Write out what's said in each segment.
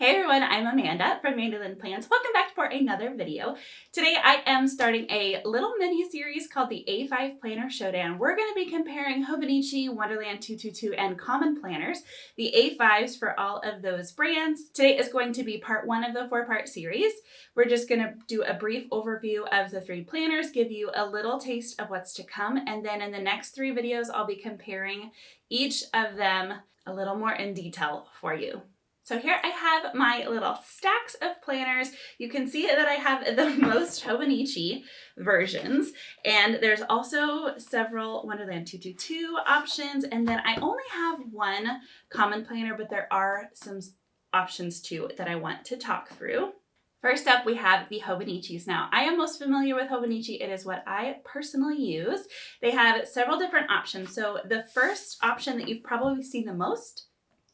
Hey everyone, I'm Amanda from Mandy Lynn Plans. Welcome back for another video. Today I am starting a little mini series called the A5 Planner Showdown. We're going to be comparing Hobonichi, Wonderland 222, and Common Planners, the A5s for all of those brands. Today is going to be part one of the four-part series. We're just going to do a brief overview of the three planners, give you a little taste of what's to come, and then in the next three videos I'll be comparing each of them a little more in detail for you. So here I have my little stacks of planners. You can see that I have the most Hobonichi versions, and there's also several Wonderland 222 options, and then I only have one common planner, but there are some options too that I want to talk through. First up, we have the Hobonichis. Now, I am most familiar with Hobonichi. It is what I personally use. They have several different options. So the first option that you've probably seen the most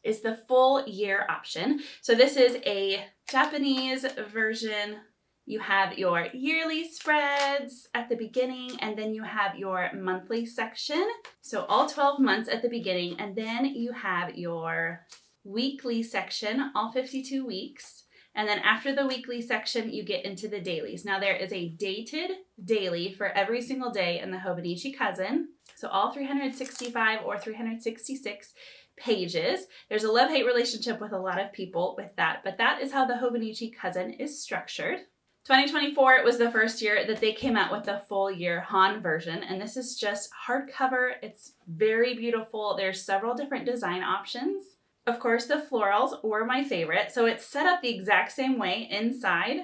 is the full year option. So this is a Japanese version. You have your yearly spreads at the beginning, and then you have your monthly section. So all 12 months at the beginning, and then you have your weekly section, all 52 weeks. And then after the weekly section, you get into the dailies. Now there is a dated daily for every single day in the Hobonichi Cousin. So all 365 or 366 pages. There's a love-hate relationship with a lot of people with that, but that is how the Hobonichi Cousin is structured. 2024 was the first year that they came out with the full year Han version, and this is just hardcover. It's very beautiful. There's several different design options. Of course, the florals were my favorite. So it's set up the exact same way inside.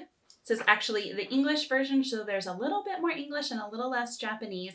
This is actually the English version, so there's a little bit more English and a little less Japanese,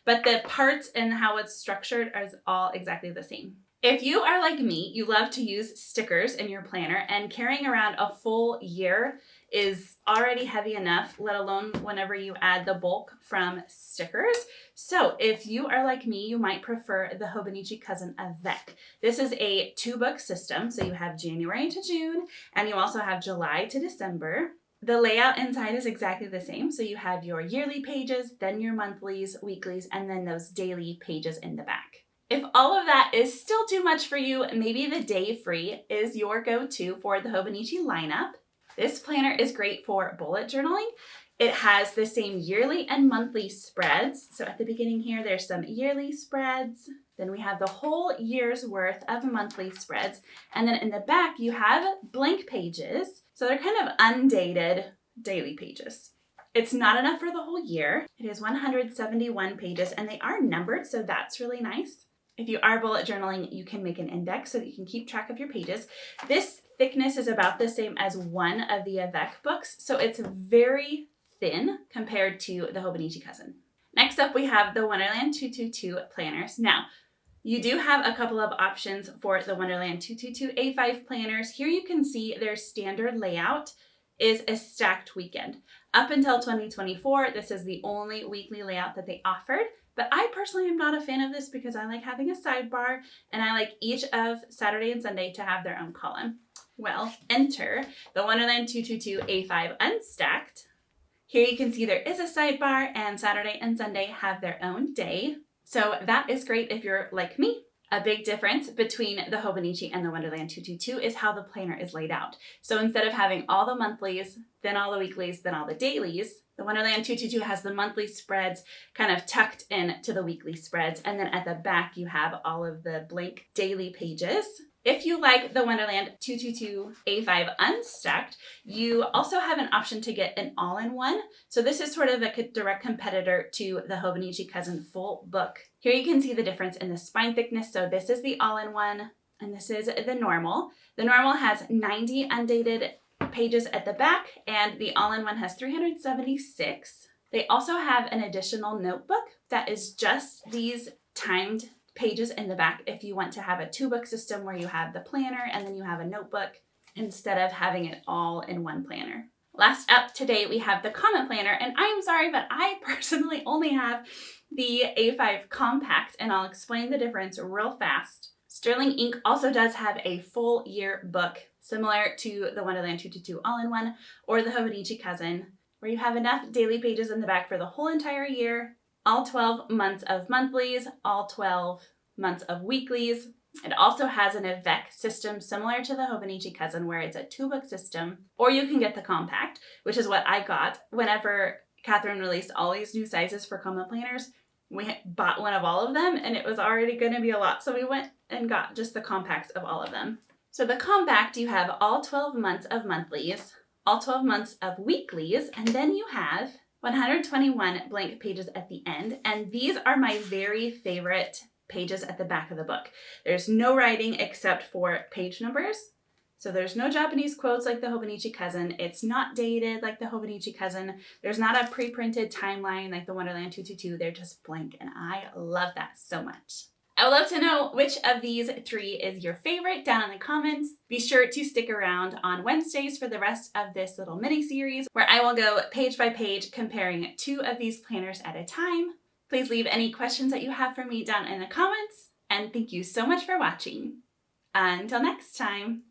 but the parts and how it's structured are all exactly the same. If you are like me, you love to use stickers in your planner, and carrying around a full year is already heavy enough, let alone whenever you add the bulk from stickers. So if you are like me, you might prefer the Hobonichi Cousin Avec. This is a 2-book system, so you have January to June, and you also have July to December. The layout inside is exactly the same, so you have your yearly pages, then your monthlies, weeklies, and then those daily pages in the back. If all of that is still too much for you, maybe the day free is your go-to for the Hobonichi lineup. This planner is great for bullet journaling. It has the same yearly and monthly spreads. So at the beginning here, there's some yearly spreads. Then we have the whole year's worth of monthly spreads. And then in the back, you have blank pages. So they're kind of undated daily pages. It's not enough for the whole year. It is 171 pages, and they are numbered, so that's really nice. If you are bullet journaling, you can make an index so that you can keep track of your pages. This thickness is about the same as one of the Avec books, so it's very thin compared to the Hobonichi Cousin. Next up, we have the Wonderland 222 planners. Now, you do have a couple of options for the Wonderland 222 A5 planners. Here you can see their standard layout is a stacked weekend. Up until 2024, this is the only weekly layout that they offered. But I personally am not a fan of this because I like having a sidebar, and I like each of Saturday and Sunday to have their own column. Well, enter the Wonderland 222 A5 Unstacked. Here you can see there is a sidebar, and Saturday and Sunday have their own day. So that is great if you're like me. A big difference between the Hobonichi and the Wonderland 222 is how the planner is laid out. So instead of having all the monthlies, then all the weeklies, then all the dailies, the Wonderland 222 has the monthly spreads kind of tucked into the weekly spreads, and then at the back you have all of the blank daily pages. If you like the Wonderland 222 A5 Unstacked, you also have an option to get an all-in-one. So this is sort of a direct competitor to the Hobonichi Cousin full book. Here you can see the difference in the spine thickness. So this is the all-in-one, and this is the normal. The normal has 90 undated pages at the back, and the all-in-one has 376. They also have an additional notebook that is just these timed pages in the back if you want to have a 2-book system where you have the planner and then you have a notebook instead of having it all in one planner. Last up today, we have the Common Planner, and I'm sorry, but I personally only have the A5 Compact, and I'll explain the difference real fast. Sterling Ink also does have a full year book, similar to the Wonderland 222 All-in-One or the Hobonichi Cousin, where you have enough daily pages in the back for the whole entire year, all 12 months of monthlies, all 12 months of weeklies, It also has an avec system similar to the Hobonichi Cousin where it's a 2-book system, or you can get the compact, which is what I got. Whenever Catherine released all these new sizes for common planners, we bought one of all of them and it was already going to be a lot, so we went and got just the compacts of all of them. So the compact, you have all 12 months of monthlies, all 12 months of weeklies, and then you have 121 blank pages at the end, and these are my very favorite pages at the back of the book. There's no writing except for page numbers. So there's no Japanese quotes like the Hobonichi Cousin. It's not dated like the Hobonichi Cousin. There's not a pre-printed timeline like the Wonderland 222. They're just blank, and I love that so much. I would love to know which of these 3 is your favorite down in the comments. Be sure to stick around on Wednesdays for the rest of this little mini series where I will go page by page comparing 2 of these planners at a time. Please leave any questions that you have for me down in the comments, and thank you so much for watching. Until next time.